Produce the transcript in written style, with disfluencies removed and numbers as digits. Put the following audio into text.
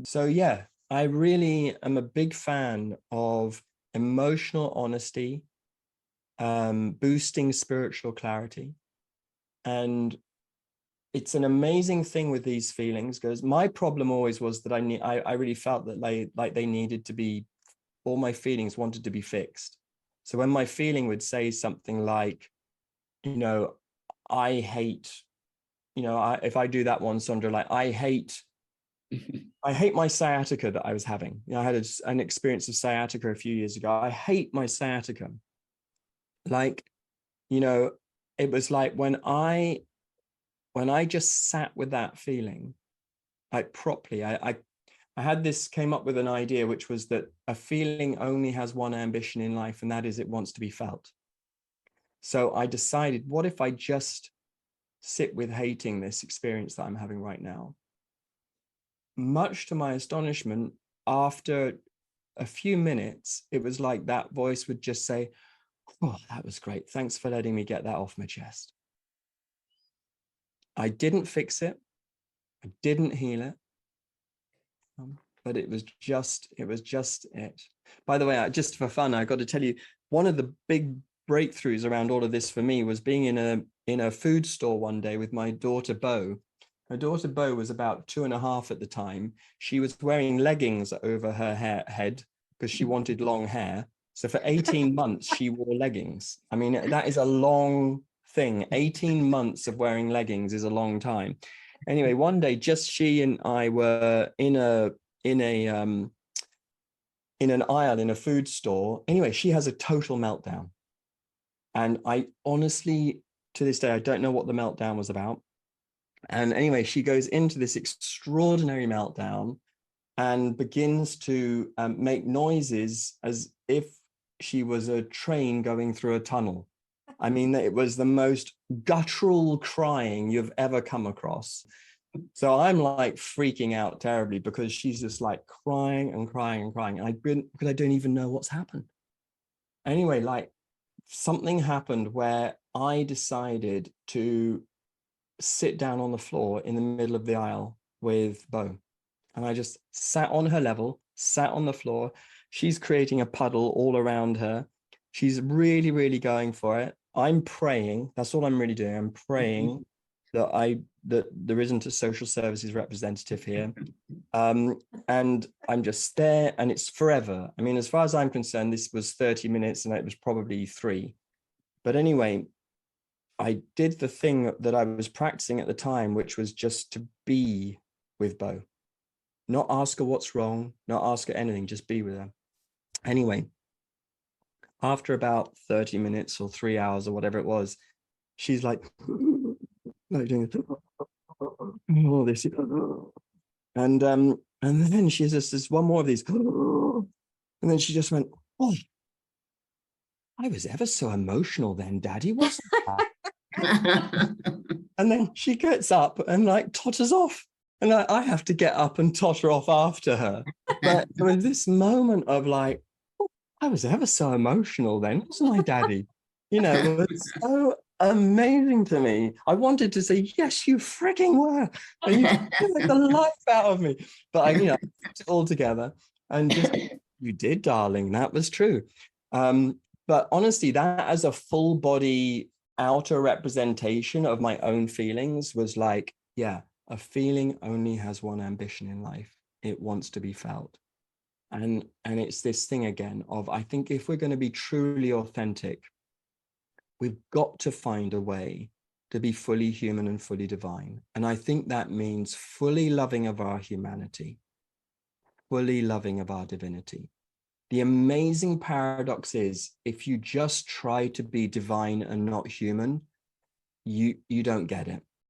So yeah, I really am a big fan of emotional honesty, boosting spiritual clarity. And it's an amazing thing with these feelings, because my problem always was that I really felt that like they needed to be, all my feelings wanted to be fixed. So when my feeling would say something like, you know, I hate, if I do that one, Sandra, like I hate my sciatica that I was having. I had an experience of sciatica a few years ago. I hate my sciatica. Like, you know, it was like when I just sat with that feeling, like properly, I had this, came up with an idea, which was that a feeling only has one ambition in life, and that is it wants to be felt. So I decided, what if I just sit with hating this experience that I'm having right now? Much to my astonishment, after a few minutes, it was like that voice would just say, oh, that was great. Thanks for letting me get that off my chest. I didn't fix it. I didn't heal it. But it was just it. By the way, just for fun, I got to tell you, one of the big breakthroughs around all of this for me was being in a food store one day with my daughter Bo. My daughter Bo was about 2.5 at the time. She was wearing leggings over her head because she wanted long hair. So for 18 months, she wore leggings. I mean, that is a long thing. 18 months of wearing leggings is a long time. Anyway, one day, just she and I were in an aisle in a food store. Anyway, she has a total meltdown. And I honestly, to this day, I don't know what the meltdown was about. And anyway, she goes into this extraordinary meltdown and begins to make noises as if she was a train going through a tunnel. I mean, it was the most guttural crying you've ever come across. So I'm like freaking out terribly because she's just like crying and crying and crying. And because I don't even know what's happened. Anyway, like something happened where I decided to sit down on the floor in the middle of the aisle with Bo. And I just sat on her level, sat on the floor. She's creating a puddle all around her. She's really, really going for it. I'm praying. That's all I'm really doing. I'm praying that there isn't a social services representative here. And I'm just there, and it's forever. I mean, as far as I'm concerned, this was 30 minutes and it was probably 3. But anyway, I did the thing that I was practicing at the time, which was just to be with Bo. Not ask her what's wrong, not ask her anything, just be with her. Anyway, after about 30 minutes or 3 hours or whatever it was, she's like doing all this. And then she just this one more of these. And then she just went, oh, I was ever so emotional then, Daddy, wasn't I? And then she gets up and like totters off. And I have to get up and totter off after her. But there was this moment of like, oh, I was ever so emotional then, wasn't I, Daddy? It was so amazing to me. I wanted to say, yes, you freaking were. And you took the life out of me. But I put it all together and just, you did, darling. That was true. But honestly, that as a full body outer representation of my own feelings was like, yeah, a feeling only has one ambition in life. It wants to be felt. And it's this thing again of, I think if we're going to be truly authentic, we've got to find a way to be fully human and fully divine. And I think that means fully loving of our humanity, fully loving of our divinity. The amazing paradox is, if you just try to be divine and not human, you don't get it.